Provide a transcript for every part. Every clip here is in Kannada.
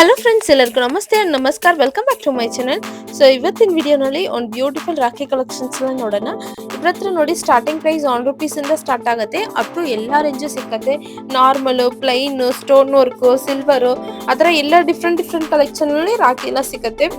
ಹಲೋ ಫ್ರೆಂಡ್ಸ್, ಎಲ್ಲರಿಗೂ ನಮಸ್ತೆ ಅಂಡ್ ನಮಸ್ಕಾರ. Welcome back to my channel. So ಇವತ್ತಿನ ವಿಡಿಯೋನಲ್ಲಿ ಒಂದು ಬ್ಯೂಟಿಫುಲ್ ರಾಖಿ ಕಲೆಕ್ಷನ್ಸ್ ನೋಡೋಣ. ಇವ್ರ ಹತ್ರ ನೋಡಿ ಸ್ಟಾರ್ಟಿಂಗ್ ಪ್ರೈಸ್ ₹1 ಇಂದ ಸ್ಟಾರ್ಟ್ ಆಗುತ್ತೆ. ಅಪ್ ಟು ಎಲ್ಲ ರೇಂಜ್ ಸಿಕ್ಕತ್ತೆ. Normal, plain, stone work, silver, ಆ ಥರ ಎಲ್ಲ ಡಿಫ್ರೆಂಟ್ ಕಲೆಕ್ಷನ್ ಅಲ್ಲಿ ರಾಖಿ ಎಲ್ಲ ಸಿಕ್ಕತ್ತೆ.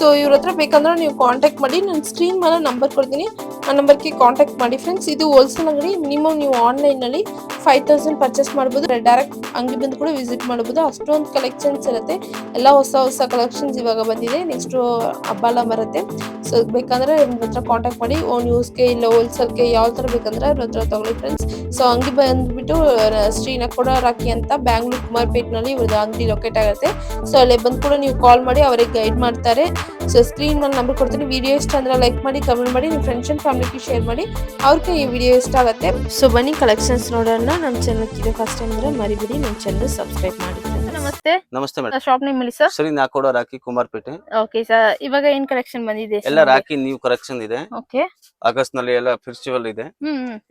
ಸೊ ಇವ್ರ ಹತ್ರ ಬೇಕಂದ್ರೆ ನೀವು ಕಾಂಟ್ಯಾಕ್ಟ್ ಮಾಡಿ. ನಾನು ಸ್ಕ್ರೀನ್ ಮೇಲೆ ನಂಬರ್ ಕೊಡ್ತೀನಿ, ಆ ನಂಬರ್ಗೆ ಕಾಂಟ್ಯಾಕ್ಟ್ ಮಾಡಿ ಫ್ರೆಂಡ್ಸ್. ಇದು ಹೋಲ್ಸೇಲ್ ಅಂಗಡಿ. ಮಿನಿಮಮ್ ನೀವು ಆನ್ಲೈನ್ ನಲ್ಲಿ 5000 ಪರ್ಚೇಸ್ ಮಾಡಬಹುದು. ಡೈರೆಕ್ಟ್ ಅಂಗಡಿ ಬಂದು ಕೂಡ ವಿಸಿಟ್ ಮಾಡಬಹುದು. ಅಷ್ಟೊಂದು ಕಲೆಕ್ಷನ್ಸ್ ಇರುತ್ತೆ. ಎಲ್ಲ ಹೊಸ ಕಲೆಕ್ಷನ್ಸ್ ಇವಾಗ ಬಂದಿದೆ. ನೆಕ್ಸ್ಟ್ ಹಬ್ಬ ಎಲ್ಲ ಬರುತ್ತೆ. ಸೊ ಬೇಕಂದ್ರೆ ಇವ್ರ ಹತ್ರ ಕಾಂಟ್ಯಾಕ್ಟ್ ಮಾಡಿ. ಓನ್ ಯೂಸ್ಗೆ ಇಲ್ಲ ಹೋಲ್ಸೇಲ್ಗೆ ಯಾವ ತರ ಬೇಕಂದ್ರೆ ಇವ್ರ ಹತ್ರ ತಗೊಳ್ಳಿ ಫ್ರೆಂಡ್ಸ್. ಸೊ ಅಂಗಡಿ ಬಂದ್ಬಿಟ್ಟು ಶ್ರೀನಕೋಡ ರಾಖಿ ಅಂತ ಬ್ಯಾಂಗ್ಳೂರ್ ಕುಮಾರ್ಪೇಟ್ನಲ್ಲಿ ಇವ್ರದ್ದು ಅಂಗಡಿ ಲೊಕೇಟ್ ಆಗುತ್ತೆ. ಸೊ ಅಲ್ಲೇ ಬಂದು ಕೂಡ ನೀವು ಕಾಲ್ ಮಾಡಿ, ಅವರಿಗೆ ಗೈಡ್ ಮಾಡ್ತಾರೆ. ಸೊ ಸ್ಕ್ರೀನ್ ಮೇಲೆ ನಂಬರ್ ಕೊಡ್ತೀನಿ. ವಿಡಿಯೋ ಇಷ್ಟ ಅಂದ್ರೆ ಲೈಕ್ ಮಾಡಿ, ಕಮೆಂಟ್ ಮಾಡಿ, ನಿಮ್ಮ ಫ್ರೆಂಡ್ಸ್ ಅಂಡ್ ಫ್ಯಾಮಿಲಿಗೆ ಶೇರ್ ಮಾಡಿ. ಅವ್ರಿಗೆ ಈ ವಿಡಿಯೋ ಇಷ್ಟ ಆಗುತ್ತೆ. ಸೊ ಬನ್ನಿ ಕಲೆಕ್ಷನ್ಸ್ ನೋಡೋಣ. ನಮ್ಮ ಚಾನಲ್ಗೆ ಫಸ್ಟ್ ಟೈಮ್ ಅಂದ್ರೆ ಮರಿಬಿಡಿ ನಮ್ಮ ಚಾನಲ್ ಸಬ್ಸ್ಕ್ರೈಬ್ ಮಾಡಿ. ನಮಸ್ತೆ. ನಮಸ್ತೆ ಮೇಡಮ್. ಶಾಪ್ ನೇಮ್ ಹೇಳಿ sir. ಶ್ರೀನಕೋಡ rakhi Kumarpete. Okay sir, ಇವಾಗ ಏನ್ ಕಲೆಕ್ಷನ್ ಬಂದಿದೆ? ಎಲ್ಲ ರಾಖಿ ನ್ಯೂ ಕಲೆಕ್ಷನ್ ಇದೆ. ಓಕೆ, ಆಗಸ್ಟ್ ನಲ್ಲಿ ಎಲ್ಲ ಫೆಸ್ಟಿವಲ್ ಇದೆ.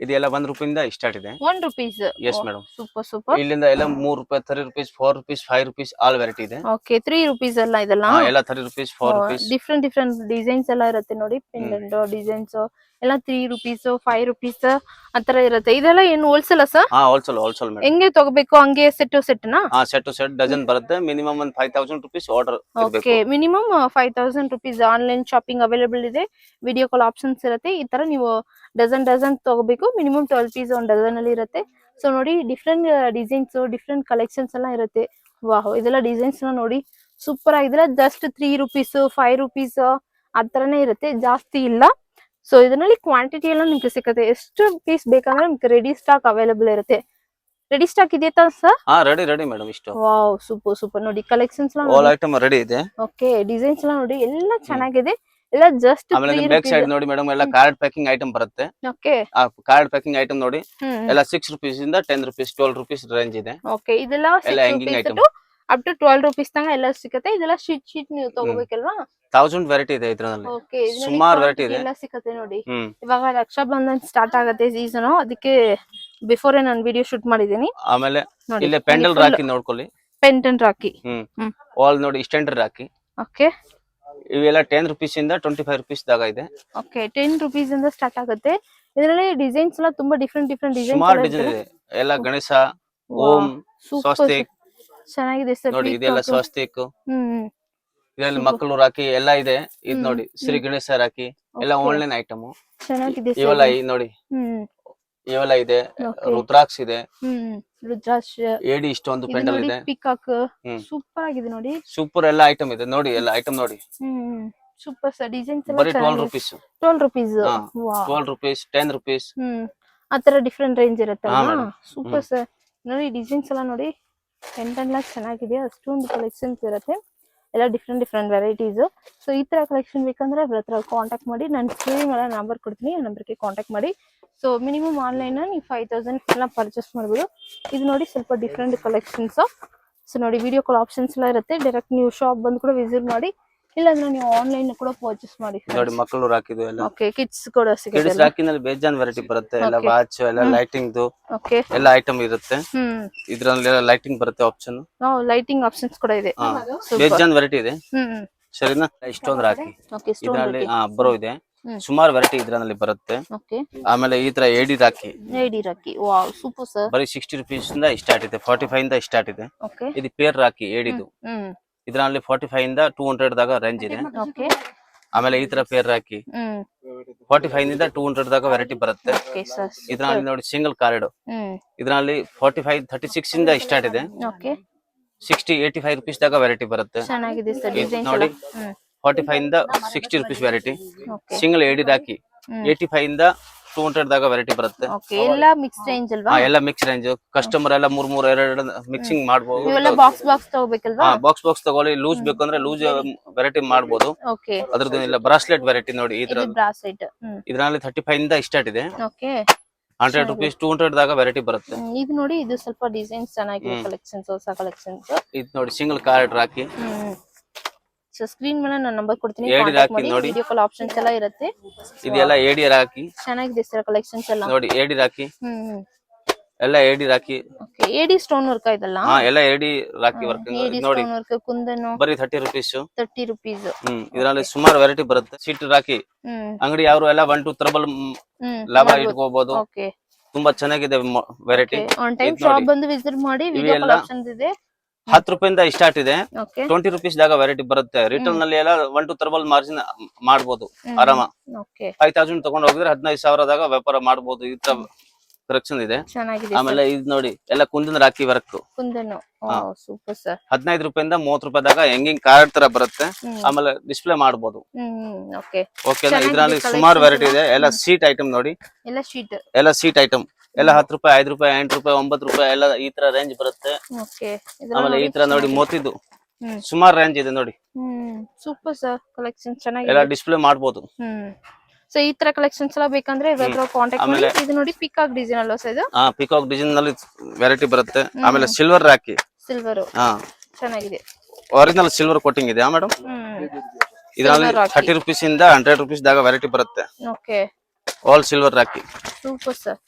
ಇದೆಲ್ಲ ₹1 ಸ್ಟಾರ್ಟ್ ಇದೆ. ₹1. Yes madam. ಸೂಪರ್. ಇಲ್ಲಿಂದ ಎಲ್ಲ ₹3, ₹30, ₹4, ₹5 ಆಲ್ ವೆರೈಟಿ ಇದೆ. ಓಕೆ, ₹3 ಎಲ್ಲ ಇದೆಲ್ಲ. ಎಲ್ಲ ₹30, ₹4. ಡಿಫ್ರೆಂಟ್ ಡಿಸೈನ್ಸ್ ಎಲ್ಲ ಇರುತ್ತೆ ನೋಡಿ. ಪೆಂಡೆಂಟ್ ಡಿಸೈನ್ಸ್ ಎಲ್ಲ ₹3, ₹5 ಆತರ ಇರುತ್ತೆ. ಇದೆಲ್ಲ ಏನು ಹೋಲ್ಸೇಲ್ ಸರ್? Wholesale madam. ಹೆಂಗೆ ತಗೋಬೇಕು? ಹಂಗೆ ಸೆಟ್ನಾ? ಸೆಟ್ ಡಜನ್ ಬರುತ್ತೆ. ಮಿನಿಮಮ್ ಒಂದು ₹5000 order. Okay, minimum ₹5000 online shopping available ಇದೆ. ವಿಡಿಯೋ ಕಾಲ್ ಆಪ್ಷನ್ಸ್ ಇರುತ್ತೆ. ಈ ತರ ನೀವು ಡಜನ್ ತಗೋಬೇಕು. ಮಿನಿಮಮ್ ₹12 ಒಂದು ಡಜನ್ ಅಲ್ಲಿ ಇರುತ್ತೆ. ಸೊ ನೋಡಿ, ಡಿಫ್ರೆಂಟ್ ಡಿಸೈನ್ಸ್, ಡಿಫ್ರೆಂಟ್ ಕಲೆಕ್ಷನ್ಸ್ ಎಲ್ಲ ಇರುತ್ತೆ. ವಾಹ್, ಇದೆಲ್ಲ ಡಿಸೈನ್ಸ್ ನೋಡಿ ಸೂಪರ್ ಆಗಿದ್ರೆ. ಜಸ್ಟ್ ₹3, ₹5 ಆ ತರನೇ ಇರುತ್ತೆ, ಜಾಸ್ತಿ ಇಲ್ಲ. ಸೊ ಇದರಲ್ಲಿ ಕ್ವಾಂಟಿಟಿ ಎಲ್ಲ ನಿಮ್ಗೆ ಸಿಗುತ್ತೆ. ಎಷ್ಟು ಪೀಸ್ ಬೇಕಂದ್ರೆ ನಿಮ್ಗೆ ರೆಡಿ ಸ್ಟಾಕ್ ಅವೈಲೇಬಲ್ ಇರುತ್ತೆ. ರೆಡಿ ಸ್ಟಾಕ್ ಇದೆಯಾ ಸರ್? Ready madam. ಇಷ್ಟು ವಾವ್, ಸೂಪರ್ ನೋಡಿ ಕಲೆಕ್ಷನ್ಸ್ ಆಲ್ ಐಟಮ್ ರೆಡಿ ಇದೆ. ಓಕೆ, ಡಿಸೈನ್ಸ್ ಎಲ್ಲ ನೋಡಿ ಎಲ್ಲ ಚೆನ್ನಾಗಿದೆ. ಎಲ್ಲ ಜಸ್ಟ್ ಬ್ಯಾಕ್ ಸೈಡ್ ನೋಡಿ ಮೇಡಮ್, ಎಲ್ಲ ಕಾರ್ಡ್ ಪ್ಯಾಕಿಂಗ್ ಐಟಮ್ ಬರುತ್ತೆ. ಓಕೆ, ಕಾರ್ಡ್ ಪ್ಯಾಕಿಂಗ್ ಐಟಮ್ ನೋಡಿ. ಎಲ್ಲ ₹6 ಇಂದ ₹10, ₹12 ರೇಂಜ್ ಇದೆ. ಓಕೆ, ಇದೆಲ್ಲ ಹ್ಯಾಂಗಿಂಗ್ ಐಟಮ್ ಅಪ್ ಟು ₹12 ತನಕ ಎಲ್ಲ ಸಿಗುತ್ತೆ. ಇದೆಲ್ಲ ಶೀಟ್ ನೀವು ತಗೋಬೇಕಲ್ವಾ? 1000 ವೆರೈಟಿ ಇದೆ ಇದ್ರಲ್ಲಿ. ಓಕೆ, ಸುಮಾರು ವೆರೈಟಿ ಇದೆ. ಎಲ್ಲ ಸಿಗುತ್ತೆ ನೋಡಿ. ಇವಾಗ ರಕ್ಷಾ ಬಂಧನ್ ಸ್ಟಾರ್ಟ್ ಆಗುತ್ತೆ ಸೀಸನ್, ಅದಕ್ಕೆ ಬಿಫೋರ್ ನಾನು ವಿಡಿಯೋ ಶೂಟ್ ಮಾಡಿದೀನಿ. ಆಮೇಲೆ ಇಲ್ಲಿ ಪೆಂಡಲ್ ರಾಖಿ ನೋಡ್ಕೊಳ್ಳಿ. ಪೆಂಡೆಂಟ್ ರಾಖಿ ವಾಲ್ ನೋಡಿ, ಸ್ಟ್ಯಾಂಡರ್ಡ್ ರಾಖಿ. ಓಕೆ, ಇವೆಲ್ಲ ₹10 ಇಂದ ₹25 ದಾಗ ಇದೆ. ಓಕೆ, ₹10 ಇಂದ ಸ್ಟಾರ್ಟ್ ಆಗುತ್ತೆ. ಇದರಲ್ಲಿ ಡಿಸೈನ್ಸ್ ಎಲ್ಲ ತುಂಬಾ ಡಿಫ್ರೆಂಟ್ ಡಿಸೈನ್ಸ್ ಸುಮಾರು ಡಿಸೈನ್ ಇದೆ. ಎಲ್ಲ ಗಣೇಶ, ಓಂ, ಸ್ವಸ್ತಿಕ್ ಚೆನ್ನಾಗಿದೆ ಸರ್ ನೋಡಿ. ಇದೆಲ್ಲ ಸ್ವಸ್ತಿಕ್. ಇದರಲ್ಲಿ ಮಕ್ಕಳು ರಾಖಿ ಎಲ್ಲ ಇದೆ. ಇದು ನೋಡಿ, ಶ್ರೀ ಗಣೇಶ ರಾಖಿ ಎಲ್ಲ ಆನ್ಲೈನ್ ಐಟಮ್ ಚೆನ್ನಾಗಿದೆ. ಇವೆಲ್ಲ ನೋಡಿ, ಇವೆಲ್ಲ ಇದೆ. ರುದ್ರಾಕ್ಷ ಇದೆ, ರುದ್ರಾಕ್ಷ, ಏಡಿ ಇಷ್ಟೊಂದು ಪೆಂಡಲ್ ಇದೆ. ಪಿಕಾಕ್ ಸೂಪರ್ ಆಗಿದೆ ನೋಡಿ. ಸೂಪರ್ ಎಲ್ಲ ಐಟಮ್ ಇದೆ ನೋಡಿ. ಎಲ್ಲ ಐಟಮ್ ನೋಡಿ, ಸೂಪರ್ ಸರ್. ಡಿಸೈನ್ಸ್ ಎಲ್ಲ ಬರೀ ₹12. ₹12, ₹10. ಆತರ ಡಿಫ್ರೆಂಟ್ ರೇಂಜ್ ಇರುತ್ತೆ. ಸೂಪರ್ ಸರ್ ನೋಡಿ, ಡಿಸೈನ್ಸ್ ಎಲ್ಲ ನೋಡಿ. ಪೆಂಡೆಂಟ್ ಚೆನ್ನಾಗಿದೆ. ಅಷ್ಟೊಂದು ಕಲೆಕ್ಷನ್ಸ್ ಇರುತ್ತೆ. ಎಲ್ಲ ಡಿಫ್ರೆಂಟ್ ವೆರೈಟೀಸ್. ಸೊ ಈ ತರ ಕಲೆಕ್ಷನ್ ಬೇಕಂದ್ರೆ ಇವ್ರ ಹತ್ರ ಕಾಂಟ್ಯಾಕ್ಟ್ ಮಾಡಿ. ನಾನು ಸ್ಕ್ರೀನ್ ಮೇಲೆ ನಂಬರ್ ಕೊಡ್ತೀನಿ, ಆ ನಂಬರ್ಗೆ ಕಾಂಟ್ಯಾಕ್ಟ್ ಮಾಡಿ. ಸೊ ಮಿನಿಮಮ್ ಆನ್ಲೈನ್ ನೀವು 5000 ಎಲ್ಲ ಪರ್ಚೇಸ್ ಮಾಡ್ಬೋದು. ಇದು ನೋಡಿ ಸ್ವಲ್ಪ ಡಿಫ್ರೆಂಟ್ ಕಲೆಕ್ಷನ್ಸ್. ಸೊ ನೋಡಿ, ವಿಡಿಯೋ ಕಾಲ್ ಆಪ್ಷನ್ಸ್ ಎಲ್ಲ ಇರುತ್ತೆ. ಡೈರೆಕ್ಟ್ ನೀವು ಶಾಪ್ ಬಂದು ಕೂಡ ವಿಸಿಟ್ ಮಾಡಿ, ಇಲ್ಲಾಂದ್ರೆ ನೀವು ಆನ್ಲೈನ್ ಕೂಡ ಪರ್ಚೇಸ್ ಮಾಡಿ ನೋಡಿ. ಮಕ್ಕಳು ರಾಕಿದು ಎಲ್ಲ. ಓಕೆ, ಕಿಡ್ಸ್ ಕೂಡ ಸಿಗುತ್ತೆ. ಕಿಡ್ಸ್ ರಾಕಿನಲ್ಲಿ ಬೇಜಾನ್ ವೆರೈಟಿ ಬರುತ್ತೆ. ಎಲ್ಲ ವಾಚ್, ಎಲ್ಲ ಲೈಟಿಂಗ್ ದು ಎಲ್ಲ ಐಟಮ್ ಇರುತ್ತೆ. ಇದ್ರಲ್ಲಿ ಲೈಟಿಂಗ್ ಬರುತ್ತೆ ಆಪ್ಷನ್. ಲೈಟಿಂಗ್ ಆಪ್ಷನ್ಸ್ ಕೂಡ ಇದೆ. ಬೇಜಾನ್ ವೆರೈಟಿ ಇದೆ. ಸರಿನಾ? ಇಷ್ಟೊಂದು ರಾಕಿ ಇದರಲ್ಲಿ ಬರೋ ಇದೆ. ಸುಮಾರು ವೆರೈಟಿ ಇದ್ರಲ್ಲಿ ಬರುತ್ತೆ. ಆಮೇಲೆ ಈ ತರ ಏಡಿ ರಾಕಿ. Wow, super sir. ಬರೀ ₹60 ಇಂದ ಸ್ಟಾರ್ಟ್ ಇದೆ. 45 ಇಂದ ಸ್ಟಾರ್ಟ್ ಇದೆ. ಇದು ಪೇರ್ ರಾಕಿ ಏಡಿದು. ಇದರಲ್ಲಿ 45 ಇಂದ 200 ದಾಗ ರೇಂಜ್ ಇದೆ. ಆಮೇಲೆ ಈ ತರ ಪೇರ್ ರಾಕಿ 45 ಇಂದ 200 ದಾಗ ವೆರೈಟಿ ಬರುತ್ತೆ. ಇದರಲ್ಲಿ ನೋಡಿ ಸಿಂಗಲ್ ಕಾರ್ಡ್. ಇದರಲ್ಲಿ 45, 36 ಇಂದ ಸ್ಟಾರ್ಟ್ ಇದೆ. ₹60, ₹85 ದಾಗ ವೆರೈಟಿ ಬರುತ್ತೆ. ನೋಡಿ, 45 ಇಂದ ₹60 ವೆರೈಟಿ. ಸಿಂಗಲ್ ಏಡಿ ರಾಕಿ 85 ಇಂದ 200 ದಾಗ ವೆರೈಟಿ ಬರುತ್ತೆ. ಎಲ್ಲ ಮಿಕ್ಸ್ ರೇಂಜ್ ಅಲ್ವಾ? ಎಲ್ಲ ಮಿಕ್ಸ್ ರೇಂಜ್. ಕಸ್ಟಮರ್ ಎಲ್ಲ 2 ಮಿಕ್ಸಿಂಗ್ ಮಾಡಬಹುದು. ಇವೆಲ್ಲ ಬಾಕ್ಸ್ ತಗೋಬೇಕಲ್ವಾ? ಬಾಕ್ಸ್ ತಗೊಳ್ಳಿ. ಲೂಸ್ ಬೇಕಂದ್ರೆ ಲೂಸ್ ವೆರೈಟಿ ಮಾಡಬಹುದು. ಅದ್ರದ್ದು ಇಲ್ಲ. ಬ್ರಾಸ್ಲೆಟ್ ವೆರೈಟಿ ನೋಡಿ. ಇದರಲ್ಲಿ 35 ಇಂದ ಸ್ಟಾರ್ಟ್ ಇದೆ. ₹100, ₹200 ದಾಗ ವೆರೈಟಿ ಬರುತ್ತೆ. ಇದು ನೋಡಿ, ಇದು ಸ್ವಲ್ಪ ಡಿಸೈನ್ಸ್ ಚೆನ್ನಾಗಿದೆ. ಕಲೆಕ್ಷನ್ಸ್, ಹೊಸ ಕಲೆಕ್ಷನ್ಸ್. ಇದು ನೋಡಿ, single card rakhi. So screen ಮೇಲೆ ನಾನು ನಂಬರ್ ಕೊಡ್ತೀನಿ, ಏಡಿ ರಾಕಿ ನೋಡಿ. ವಿಡಿಯೋ ಕಾಲ್ ಆಪ್ಷನ್ಸ್ ಎಲ್ಲ ಇರುತ್ತೆ. ಇದೆಲ್ಲ ಏಡಿ ರಾಕಿ ಚೆನ್ನಾಗಿದೆ ಸರ್ ಕಲೆಕ್ಷನ್ಸ್ ಎಲ್ಲ ನೋಡಿ. ಏಡಿ ರಾಕಿ ಎಲ್ಲ ಎಡಿ ರಾಖಿ. ಓಕೆ, ಎಡಿ ಸ್ಟೋನ್ ವರ್ಕ್ ಇದೆಲ್ಲ. ಹಾ, ಎಲ್ಲ ಎಡಿ ರಾಖಿ ವರ್ಕ್ ಎಡಿ ನೋಡಿ. ಸ್ಟೋನ್ ವರ್ಕ್ ಕುಂದನು ಬರೀ 30 ರುಪೀಸ್. 30 ರುಪೀಸ್. ಇದರಲ್ಲಿ ಸುಮಾರು ವೆರೈಟಿ ಬರುತ್ತೆ. ಸೀಟ್ ರಾಖಿ ಅಂಗಡಿ ಯಾರು ಎಲ್ಲ 1 2 ತ್ರಬಲ್ ಲಾಭ ಇಟ್ಕೋಬಹುದು. ಓಕೆ, ತುಂಬಾ ಚೆನ್ನಾಗಿದೆ ವೆರೈಟಿ. ಆನ್ ಟೈಮ್ ಶಾಪ್ ಬಂದು ವಿಸಿಟ್ ಮಾಡಿ. ವಿಡಿಯೋ ಕಾಲ್ ಆಪ್ಷನ್ಸ್ ಇದೆ. 10 ರೂಪಾಯಿಂದ ಸ್ಟಾರ್ಟ್ ಇದೆ. ಓಕೆ, 20 ರುಪೀಸ್ ದಾಗ ವೆರೈಟಿ ಬರುತ್ತೆ. ರಿಟೇಲ್ ನಲ್ಲಿ ಎಲ್ಲ 1 2 ತ್ರಬಲ್ ಮಾರ್ಜಿನ್ ಮಾಡಬಹುದು ಆರಾಮ. ಓಕೆ, 5000 ತಗೊಂಡು ಹೋಗಿದ್ರೆ 15,000 ದಾಗ ವ್ಯಾಪಾರ ಮಾಡಬಹುದು. ಈ ತರ ಕಲೆಕ್ಷನ್ ಇದೆ. ಚೆನ್ನಾಗಿದೆ. ಆಮೇಲೆ ಇದು ನೋಡಿ, ಎಲ್ಲ kundan rakhi work. Kundan super sir. 15 ರೂಪಾಯಿಂದ 30 ರೂಪಾಯಿದಾಗ ಹೆಂಗಿಂಗ್ ಕಾರ್ಡ್ ತರ ಬರುತ್ತೆ. ಆಮೇಲೆ ಡಿಸ್ಪ್ಲೇ ಮಾಡಬಹುದು. ಓಕೆ, ಓಕೆನಾ. ಇದ್ರಲ್ಲಿ ಸುಮಾರು ವೆರೈಟಿ ಇದೆ. ಎಲ್ಲ ಸೀಟ್ ಐಟಮ್ ನೋಡಿ. ಎಲ್ಲ ಸೀಟ್ ಐಟಮ್ ಎಲ್ಲ 10 ರೂಪಾಯಿ, 5 ರೂಪಾಯಿ, 8 ರೂಪಾಯಿ, 9 ರೂಪಾಯಿ ಎಲ್ಲ ಈ ತರ ರೇಂಜ್ ಬರುತ್ತೆ. ಆಮೇಲೆ ಈ ತರ ನೋಡಿ ಮೋತಿದು ಸುಮಾರು ರೇಂಜ್ ಇದೆ ನೋಡಿ. ಸೂಪರ್ ಸರ್, ಕಲೆಕ್ಷನ್ ಚೆನ್ನಾಗಿದೆ. ಎಲ್ಲ ಡಿಸ್ಪ್ಲೇ ಮಾಡಬಹುದು. ಸೊ ಈ ತರ ಕಲೆಕ್ಷನ್ಸ್ ಎಲ್ಲ ಬೇಕಂದ್ರೆ ಇವ್ರ ಕಾಂಟ್ಯಾಕ್ಟ್ ಮಾಡಿ. ಇದು ನೋಡಿ ಪಿಕಾಕ್ ಡಿಸೈನ್ ಅಲ್ವಾ ಸರ್ ಇದು? ಪಿಕಾಕ್ ಡಿಸೈನ್ ನಲ್ಲಿ ವೆರೈಟಿ ಬರುತ್ತೆ. ಆಮೇಲೆ ಸಿಲ್ವರ್ ರಾಖಿ. ಸಿಲ್ವರ್ ಚೆನ್ನಾಗಿದೆ. ಒರಿಜಿನಲ್ ಸಿಲ್ವರ್ ಕೋಟಿಂಗ್ ಇದೆ ಮೇಡಮ್. ಇದರಲ್ಲಿ 30 ರೂಪೀಸ್ ಇಂದ 100 ರೂಪೀಸ್ ದಾಗ ವೆರೈಟಿ ಬರುತ್ತೆ. Okay, all silver rakhi. Super sir.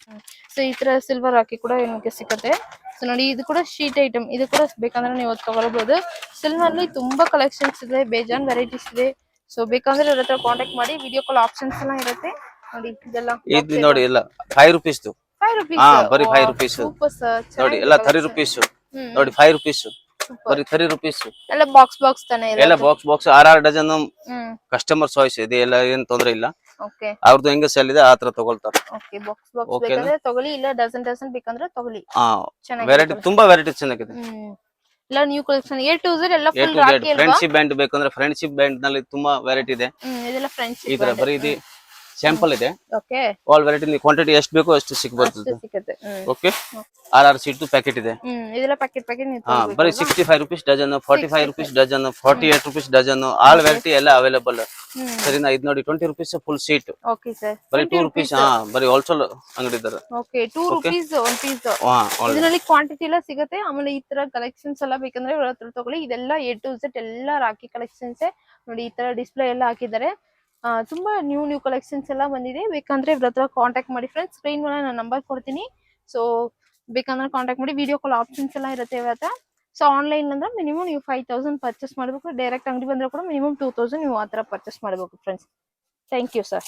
So ಈ ತರ ಸಿಲ್ವರ್ ರಾಖಿ ಕೂಡ ನಿಮಗೆ ಸಿಗುತ್ತೆ. ಸೊ ನೋಡಿ, ಇದು ಕೂಡ ಶೀಟ್ ಐಟಮ್. ಇದು ಕೂಡ ಬೇಕಂದ್ರೆ ನೀವು ತಗೊಳ್ಬಹುದು. ಸಿಲ್ವರ್ ಅಲ್ಲಿ ತುಂಬಾ ಕಲೆಕ್ಷನ್ಸ್ ಇದೆ, ಬೇಜಾನ್ ವೆರೈಟೀಸ್ ಇದೆ. ಸೊ ಬೇಕಂದ್ರೆ ಇವ್ರ ಹತ್ರ ಕಾಂಟ್ಯಾಕ್ಟ್ ಮಾಡಿ. ವಿಡಿಯೋ ಕಾಲ್ ಆಪ್ಷನ್ಸ್ ಎಲ್ಲ ಇರುತ್ತೆ ನೋಡಿ. ಇದೆಲ್ಲ ಇದು ನೋಡಿ, ಎಲ್ಲ 5 ರೂಪೀಸ್. 5 ರೂಪೀಸ್. ಬರೀ 5 ರೂಪೀಸ್. Super sir. ನೋಡಿ, ಎಲ್ಲ 30 ರೂಪೀಸ್. ನೋಡಿ 5 ರೂಪೀಸ್. ಬರೀ 30 ರೂಪೀಸ್. ಎಲ್ಲ ಬಾಕ್ಸ್ ತಾನೆ ಇರುತ್ತೆ. ಎಲ್ಲ ಬಾಕ್ಸ್ 6 ಡಜನ್. ಕಸ್ಟಮರ್ ಚಾಯ್ಸ್ ಇದೆ. ಎಲ್ಲ ಏನ್ ತೊಂದ್ರೆ ಇಲ್ಲ. ಓಕೆ, ಅವ್ರದ್ದು ಹೆಂಗ ಸೆಲ್ ಇದೆ ಆ ತರ ತಗೊಳ್ತಾರೆ. ಓಕೆ, ಬಾಕ್ಸ್ ಬೇಕಂದ್ರೆ ತಗೊಳ್ಳಿ, ಇಲ್ಲ ಡಜನ್ ಬೇಕಂದ್ರೆ ತಗೊಳ್ಳಿ. ವೆರೈಟಿ ತುಂಬಾ ವೆರೈಟಿ ಚೆನ್ನಾಗಿದೆ. ಎಲ್ಲ new collection A to Z ಎಲ್ಲ ಫುಲ್ ರಾಖಿ ಅಲ್ವಾ? ಫ್ರೆಂಡ್ಶಿಪ್ ಬ್ಯಾಂಡ್ ಬೇಕಂದ್ರೆ ಫ್ರೆಂಡ್ಶಿಪ್ ಬ್ಯಾಂಡ್ ನಲ್ಲಿ ತುಂಬಾ ವೆರೈಟಿ ಇದೆ. ಇದೆಲ್ಲ ಫ್ರೆಂಡ್ಶಿಪ್ ಈ ತರ ಬರೀ ಇದು ಸ್ಯಾಂಪಲ್ ಇದೆ. ಓಕೆ, ಆಲ್ ವೆರೈಟಿ ಕ್ವಾಂಟಿಟಿ ಎಷ್ಟು ಬೇಕೋ ಅಷ್ಟು ಸಿಗಬಹುದು. ಸಿಗುತ್ತೆ. ಓಕೆ, 6 ಸೀಟ್ ಪ್ಯಾಕೆಟ್ ಇದೆ. ಇದೆಲ್ಲ ಪ್ಯಾಕೆಟ್ ನೀವು ಬರೀ 65 rupees dozen, 45 rupees dozen, 48 rupees dozen. All variety ಎಲ್ಲ ಅವೈಲೇಬಲ್. ಸರಿನಾ. ಇದು ನೋಡಿ 20 rupees full sheet. Okay sir. ಬರೀ 2 ರೂಪೀಸ್. ಬರೀ ಹೋಲ್ಸೇಲ್ ಅಂಗಡಿ ಇದ್ದಾರೆ. Okay, 2 rupees one piece. ಇದರಲ್ಲಿ ಕ್ವಾಂಟಿಟಿ ಎಲ್ಲ ಸಿಗುತ್ತೆ. ಆಮೇಲೆ ಈ ತರ ಕಲೆಕ್ಷನ್ಸ್ ಎಲ್ಲ ಬೇಕಂದ್ರೆ ಇವ್ರ ಹತ್ರ ತಗೊಳ್ಳಿ. ಇದೆಲ್ಲ A to Z ಎಲ್ಲ ರಾಖಿ ಕಲೆಕ್ಷನ್ಸ್ ನೋಡಿ. ಈ ತರ ಡಿಸ್ಪ್ಲೇ ಎಲ್ಲ ಹಾಕಿದ್ದಾರೆ. ತುಂಬಾ ನ್ಯೂ ಕಲೆಕ್ಷನ್ಸ್ ಎಲ್ಲ ಬಂದಿದೆ. ಬೇಕಂದ್ರೆ ಇವ್ರ ಹತ್ರ ಕಾಂಟ್ಯಾಕ್ಟ್ ಮಾಡಿ ಫ್ರೆಂಡ್ಸ್. ಸ್ಕ್ರೀನ್ ಮೇಲೆ ನಾನು ನಂಬರ್ ಕೊಡ್ತೀನಿ. ಸೊ ಬೇಕಂದ್ರೆ ಕಾಂಟ್ಯಾಕ್ಟ್ ಮಾಡಿ. ವಿಡಿಯೋ ಕಾಲ್ ಆಪ್ಷನ್ಸ್ ಎಲ್ಲ ಇರುತ್ತೆ ಇವ್ರ ಹತ್ರ. ಸೊ ಆನ್ಲೈನ್ ಅಂದ್ರೆ ಮಿನಿಮಮ್ ನೀವು 5000 ಪರ್ಚೇಸ್ ಮಾಡಬೇಕು. ಡೈರೆಕ್ಟ್ ಅಂಗಡಿ ಬಂದ್ರೆ ಕೂಡ ಮಿನಿಮಮ್ 2000 ನೀವು ಆ ತರ ಪರ್ಚೇಸ್ ಮಾಡಬೇಕು ಫ್ರೆಂಡ್ಸ್. Thank you sir.